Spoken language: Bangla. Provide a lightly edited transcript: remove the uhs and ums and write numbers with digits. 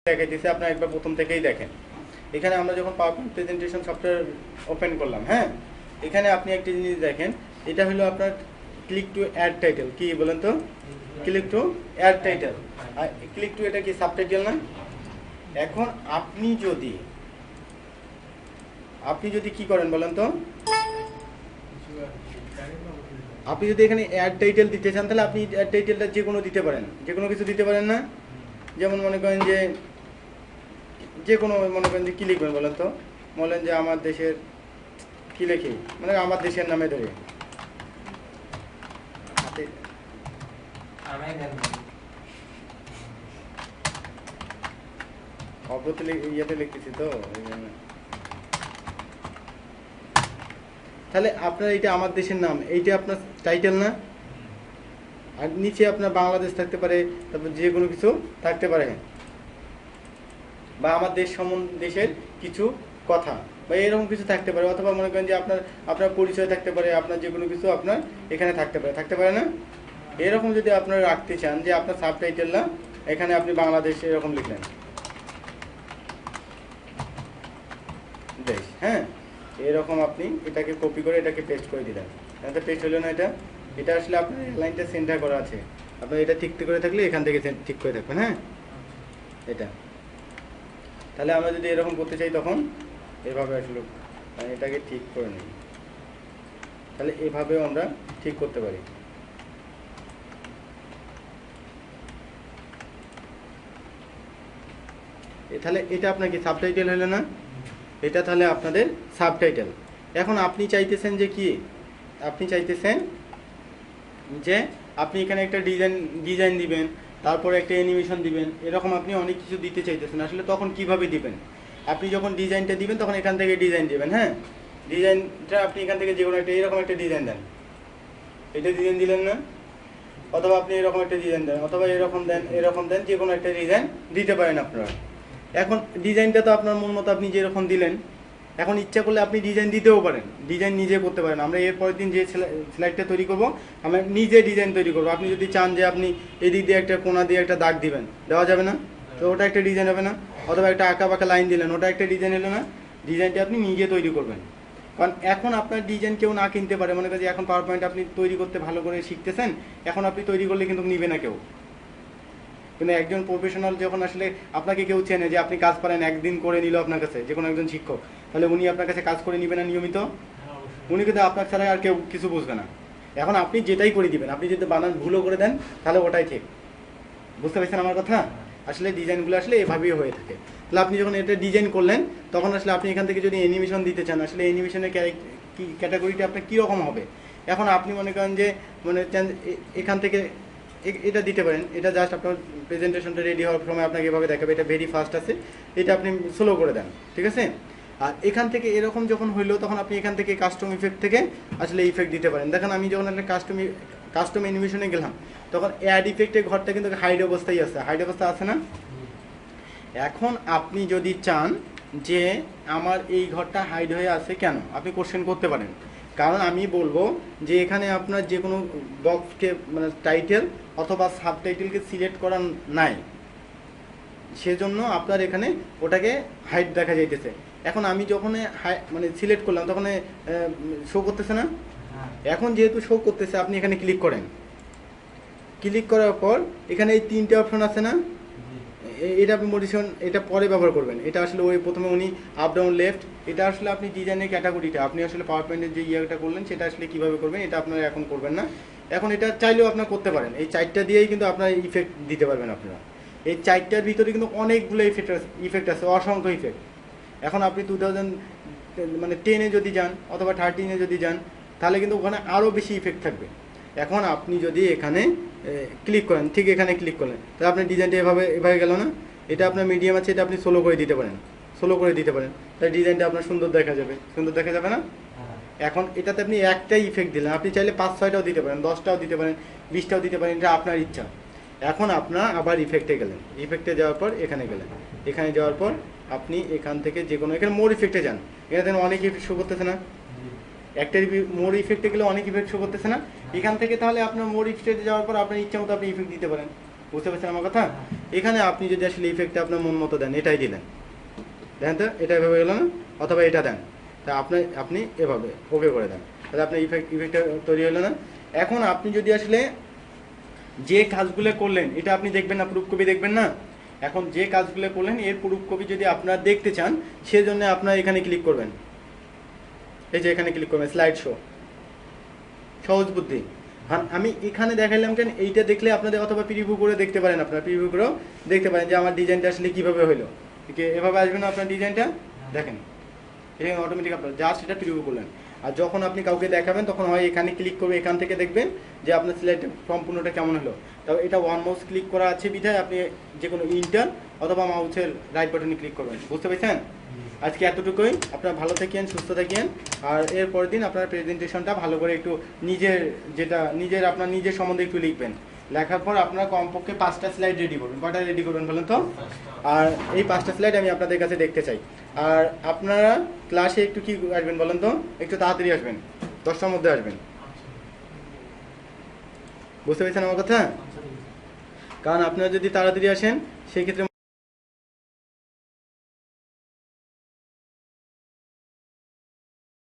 দেখাইতেছি, আপনারা একবার প্রথম থেকেই দেখেন। এখানে আমরা যখন পাওয়ারপয়েন্ট প্রেজেন্টেশন সফটওয়্যার ওপেন করলাম, হ্যাঁ, এখানে আপনি একটা জিনিস দেখেন, এটা হলো আপনার ক্লিক টু অ্যাড টাইটেল। কি বলেন তো? Click to add title. আর ক্লিক টু এটা কি সাবটাইটেল না? এখন আপনি যদি কি করেন বলেন তো, আপনি যদি এখানে অ্যাড টাইটেল দিতে চান তাহলে আপনি অ্যাড টাইটেলটা যে কোনো দিতে পারেন, যে কোনো কিছু দিতে পারেন না? যেমন মনে করেন যে কোনো মনে করেন যে কি লিখবেন বলেন তো, বলেন যে আমার দেশের কি লিখি, মানে আমার দেশের নামে ধরে অব্রত ইয়েতে লিখতেছি তো, তাহলে আপনার এইটা আমার দেশের নাম, এইটা আপনার টাইটেল না? আর নিচে আপনার বাংলাদেশ থাকতে পারে, তারপর যে কোনো কিছু থাকতে পারে, বা আমার দেশের কিছু কথা বা এরকম কিছু থাকতে পারে, অথবা মনে করেন যে আপনার পরিচয় থাকতে পারে, আপনার যে কোনো কিছু আপনার এখানে থাকতে পারে না? এরকম যদি আপনারা রাখতে চান যে আপনার সাবটাইটেল না, এখানে আপনি বাংলাদেশ এরকম লিখলেন দেশ, হ্যাঁ, এরকম আপনি এটাকে কপি করে এটাকে পেস্ট করে দিলেন। এটা পেস্ট হলো না? এটা আসলে আপনার লাইনটা সেন্টার করা আছে, আপনার এটা ঠিক করে থাকলে এখান থেকে ঠিক করে থাকবেন, হ্যাঁ, এটা। তাহলে আমরা যদি এরকম করতে চাই তখন এভাবে আসলে এটাকে ঠিক করে নিই, তাহলে এভাবেও আমরা ঠিক করতে পারি। তাহলে এটা আপনার কি সাবটাইটেল হলো না? এটা তাহলে আপনাদের সাবটাইটেল। এখন আপনি চাইতেছেন যে কি, আপনি চাইতেছেন যে আপনি এখানে একটা ডিজাইন দিবেন, তারপরে একটা অ্যানিমেশন দিবেন, এরকম আপনি অনেক কিছু দিতে চাইতেছেন। আসলে তখন কিভাবে দিবেন? আপনি যখন ডিজাইনটা দিবেন তখন এখান থেকে ডিজাইন দিবেন, হ্যাঁ, ডিজাইনটা আপনি এখান থেকে যে কোনো একটা এরকম একটা ডিজাইন দেন, এটা ডিজাইন দিলেন না? অথবা আপনি এরকম একটা ডিজাইন দেন, অথবা এরকম দেন, যে কোনো একটা ডিজাইন দিতে পারেন আপনারা। এখন ডিজাইনটা তো আপনার মন মতো আপনি যেরকম দিলেন, এখন ইচ্ছা করলে আপনি ডিজাইন দিতেও পারেন, ডিজাইন নিজে করতে পারেন। আমরা এর পরের দিন যে স্লাইডটা তৈরি করব, আমরা নিজে ডিজাইন তৈরি করবো। আপনি যদি চান যে আপনি এদিক দিয়ে একটা কোনা দিয়ে একটা দাগ দিবেন, দেওয়া যাবে না? তো ওটা একটা ডিজাইন হবে না? অথবা একটা আঁকা বাঁকা লাইন দিলেন, ওটা একটা ডিজাইন হলো না? ডিজাইনটা আপনি নিজে তৈরি করবেন। কারণ এখন আপনার ডিজাইন কেউ না কিনতে পারে, মনে করেন যে এখন পাওয়ার পয়েন্ট আপনি তৈরি করতে ভালো করে শিখতেছেন, এখন আপনি তৈরি করলে কিন্তু নিবে না কেউ। কিন্তু একজন প্রফেশনাল যখন আসলে আপনাকে কেউ চেনে যে আপনি কাজ পারেন, একদিন করে নিল আপনার কাছে, যে কোনো একজন শিক্ষক, তাহলে উনি আপনার কাছে কাজ করে নিবে না নিয়মিত? উনি কিন্তু আপনার ছাড়া আর কেউ কিছু বুঝবে না। এখন আপনি যেটাই করে দিবেন, আপনি যদি বানান ভুলও করে দেন তাহলে ওটাই ঠিক। বুঝতে পারছেন আমার কথা? আসলে ডিজাইনগুলো আসলে এভাবেই হয়ে থাকে। তাহলে আপনি যখন এটা ডিজাইন করলেন তখন আসলে আপনি এখান থেকে যদি অ্যানিমেশন দিতে চান, আসলে অ্যানিমেশনের ক্যাটাগরিটা আপনার কীরকম হবে? এখন আপনি মনে করেন যে এখান থেকে এটা দিতে পারেন। এটা জাস্ট আপনার প্রেজেন্টেশনটা রেডি হওয়ার সময় আপনাকে এভাবে দেখাবে, এটা ভেরি ফাস্ট আছে, এটা আপনি স্লো করে দেন, ঠিক আছে? আর এখান থেকে এরকম যখন হইলো তখন আপনি এখান থেকে কাস্টম ইফেক্ট থেকে আসলে ইফেক্ট দিতে পারেন। দেখেন আমি যখন একটা কাস্টম অ্যানিমেশনে গেলাম তখন অ্যাড ইফেক্টের ঘরটা কিন্তু হাইড অবস্থায় আছে না? এখন আপনি যদি চান যে আমার এই ঘরটা হাইড হয়ে আছে কেন, আপনি কোশ্চেন করতে পারেন। কারণ আমি বলবো যে এখানে আপনার যে কোনো বক্সকে মানে টাইটেল অথবা সাবটাইটেলকে সিলেক্ট করা নাই, সেজন্য আপনার এখানে ওটাকে হাইড দেখা যাইতেছে। এখন আমি যখন মানে সিলেক্ট করলাম তখন শো করতেছে না? এখন যেহেতু শো করতেছে, আপনি এখানে ক্লিক করেন, ক্লিক করার পর এখানে এই তিনটে অপশন আছে না? এটা আপনি মডিফিকেশন এটা পরে ব্যবহার করবেন। এটা আসলে ওই প্রথমে উনি আপ ডাউন লেফট, এটা আসলে আপনি ডিজাইনের ক্যাটাগরিটা আপনি আসলে পাওয়ার পয়েন্টের যে ইয়েটা করলেন সেটা আসলে কীভাবে করবেন এটা আপনারা এখন করবেন না। এখন এটা চাইলেও আপনারা করতে পারেন, এই চারটা দিয়েই কিন্তু আপনারা ইফেক্ট দিতে পারবেন। আপনারা এই চারটার ভিতরে কিন্তু অনেকগুলো ইফেক্ট আছে, অসংখ্য ইফেক্ট। এখন আপনি 2010 যদি যান অথবা 13 যদি যান তাহলে কিন্তু ওখানে আরও বেশি ইফেক্ট থাকবে। এখন আপনি যদি এখানে ক্লিক করেন, ঠিক এখানে ক্লিক করলেন, তাহলে আপনার ডিজাইনটা এভাবে গেল না? এটা আপনার মিডিয়াম আছে, এটা আপনি স্লো করে দিতে পারেন, তাহলে ডিজাইনটা আপনার সুন্দর দেখা যাবে না? এখন এটাতে আপনি একটাই ইফেক্ট দিলেন, আপনি চাইলে 5-6টাও দিতে পারেন, 10টাও দিতে পারেন, 20টাও দিতে পারেন, এটা আপনার ইচ্ছা। এখন আপনার আবার ইফেক্টে গেলেন, ইফেক্টে যাওয়ার পর এখানে গেলেন, এখানে যাওয়ার পর আপনি এখান থেকে যে কোনো এখানে মোর ইফেক্টে যান, এখানে অনেক ইফেক্ট শো করতেছে না? একটা মোর ইফেক্টে গেলে অনেক ইফেক্ট শো করতেছে না? এখান থেকে তাহলে আপনার মোর ইফেক্টে যাওয়ার পর আপনার ইচ্ছা মতো আপনি ইফেক্ট দিতে পারেন। বুঝতে পারছেন আমার কথা? এখানে আপনি যদি আসলে ইফেক্টটা আপনার মন মতো দেন, এটাই দিলেন, দেখেন তো এটা এভাবে গেল না, অথবা এটা দেন, তা আপনি এভাবে ওকে করে দেন, তাহলে আপনার ইফেক্টটা তৈরি হলো না। এখন আপনি যদি আসলে যে কাজগুলো করলেন এটা আপনি দেখবেন না, প্রুফ কপি দেখবেন না। এখন যে কাজগুলো করলেন এর প্রুফ কপি যদি আপনারা দেখতে চান, সেজন্য আপনারা এখানে ক্লিক করবেন, এই যে এখানে ক্লিক করবেন স্লাইড শো, সহজ বুদ্ধি। আমি এখানে দেখাইলাম কেন, এইটা দেখলে আপনাদের অথবা প্রিভিউ করে দেখতে পারেন, আপনারা প্রিভিউ করেও দেখতে পারেন যে আমার ডিজাইনটা আসলে কীভাবে হলো। এভাবে আসবে না আপনার ডিজাইনটা, দেখেন এখানে অটোমেটিক আপনার জাস্ট এটা প্রিভিউ করলেন। আর যখন আপনি কাউকে দেখাবেন তখন হয় এখানে ক্লিক করবে, এখান থেকে দেখবেন যে আপনার স্লাইডটা সম্পূর্ণটা কেমন হলো। তাও এটা ওয়ান মাউস ক্লিক করা আছে বিধায় আপনি যে কোনো ইন্টার অথবা মাউসের রাইট বাটনে ক্লিক করবেন। বুঝতে পেরেছেন? আজকে এতটুকুই। আপনারা ভালো থাকেন, সুস্থ থাকেন। আর এর পরের দিন আপনার প্রেজেন্টেশনটা ভালো করে একটু নিজের আপনার নিজের সম্বন্ধে একটু লিখবেন। লেখার পর আপনারা কমপক্ষে 5টা স্লাইড রেডি করবেন। কয়টা রেডি করবেন বলেন তো? আর এই 5টা স্লাইড আমি আপনাদের কাছে দেখতে চাই। আর আপনারা ক্লাসে একটু কি আসবেন বলেন তো? একটু তাড়াতাড়ি আসবেন, 10টার মধ্যে আসবেন। বুঝতে পেরেছেন আমার কথা? কারণ আপনারা যদি তাড়াতাড়ি আসেন সেক্ষেত্রে